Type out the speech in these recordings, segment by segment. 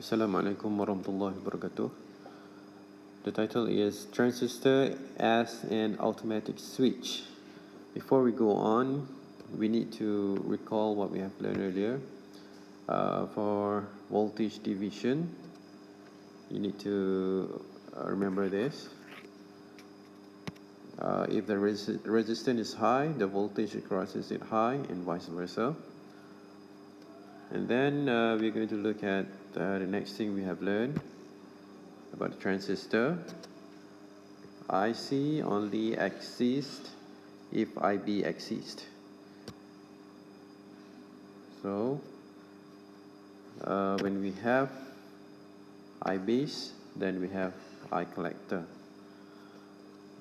Assalamualaikum warahmatullahi wabarakatuh. The title is Transistor as an Automatic Switch. Before we go on, we need to recall what we have learned earlier. For voltage division, you need to remember this. If the resistance is high, the voltage across it high, and vice versa. And then we're going to look at the next thing we have learned about the transistor. IC only exists if IB exists. So when we have I base, then we have I collector.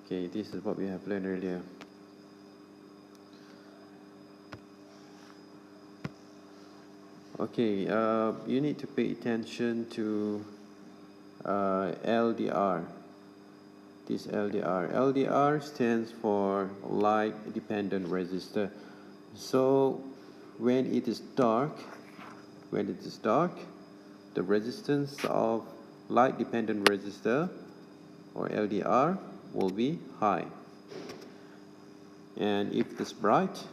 Okay, this is what we have learned earlier. Okay, you need to pay attention to LDR. This LDR. LDR stands for light dependent resistor. So when it is dark, the resistance of light dependent resistor or LDR will be high. And if it is bright,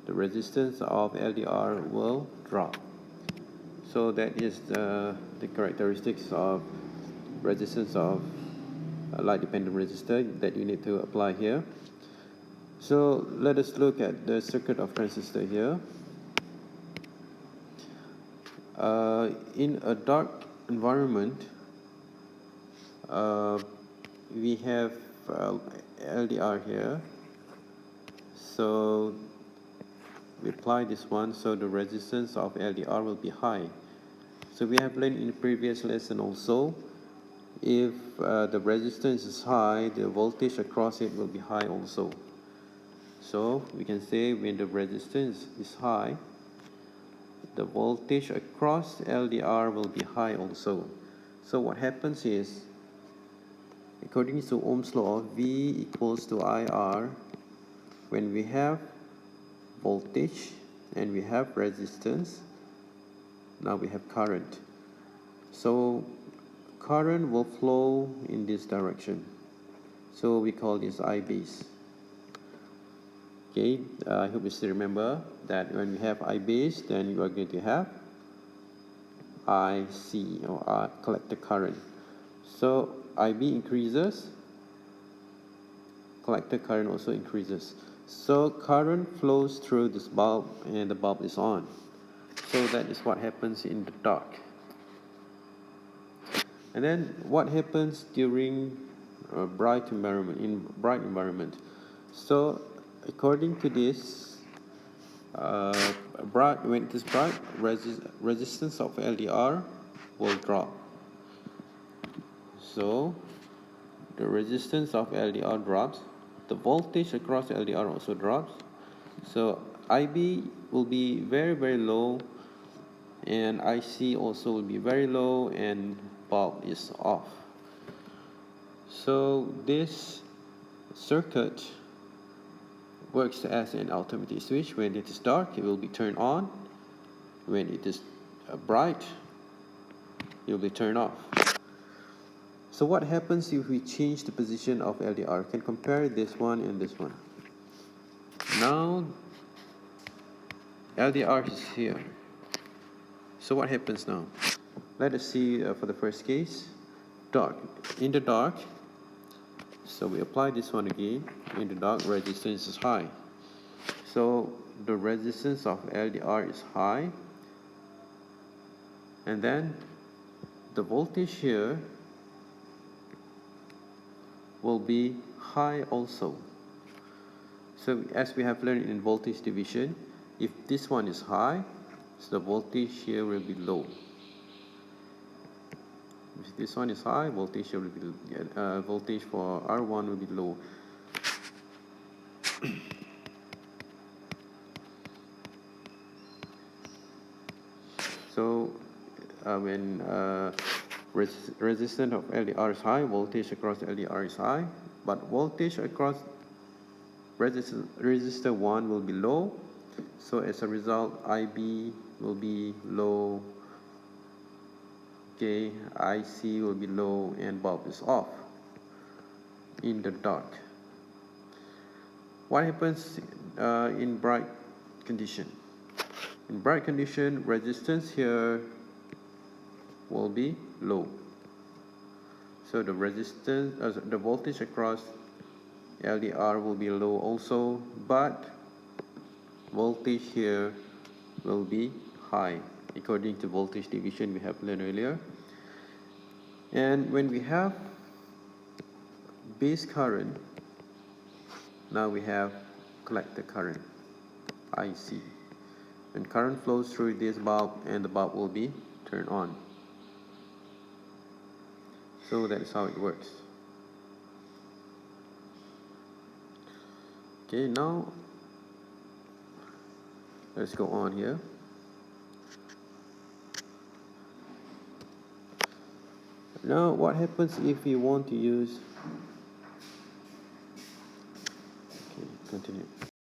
the resistance of LDR will drop. So that is the characteristics of resistance of a light dependent resistor that you need to apply here. So let us look at the circuit of transistor here. In a dark environment, we have LDR here. So we apply this one, so the resistance of LDR will be high. So we have learned in the previous lesson also, if the resistance is high, the voltage across it will be high also. So we can say when the resistance is high, the voltage across LDR will be high also. So what happens is, according to Ohm's law, V equals to IR. When we have voltage and we have resistance, now we have current. So current will flow in this direction. So we call this I base. Okay, I hope you still remember that when we have I base, then you are going to have IC or collector current. So IB increases, collector current also increases. So current flows through this bulb and the bulb is on. So that is what happens in the dark. And then what happens during a bright environment? So according to this, when it is bright, resistance of LDR will drop. So the resistance of LDR drops, the voltage across LDR also drops. So IB will be very, very low, and IC also will be very low, and bulb is off. So this circuit works as an automatic switch. When it is dark, it will be turned on. When it is bright, it will be turned off. So what happens if we change the position of LDR? We can compare this one and this one. Now LDR is here. So what happens now? Let us see for the first case. Dark. In the dark, so we apply this one again. In the dark, resistance is high. So the resistance of LDR is high. And then the voltage here will be high also. So as we have learned in voltage division, if this one is high, so the voltage here will be low. If this one is high, voltage here will be voltage for R1 will be low. So when resistance of LDR is high, voltage across LDR is high, but voltage across resistor 1 will be low. So as a result, IB will be low Okay, IC will be low and bulb is off in the dark. What happens in bright condition? In bright condition, resistance here will be low. So the resistance, the voltage across LDR will be low also, but voltage here will be high according to voltage division we have learned earlier. And when we have base current, now we have collector current, IC. When current flows through this bulb, and the bulb will be turned on. So that's how it works. Okay, now let's go on here. Now what happens if we want to use, okay, continue.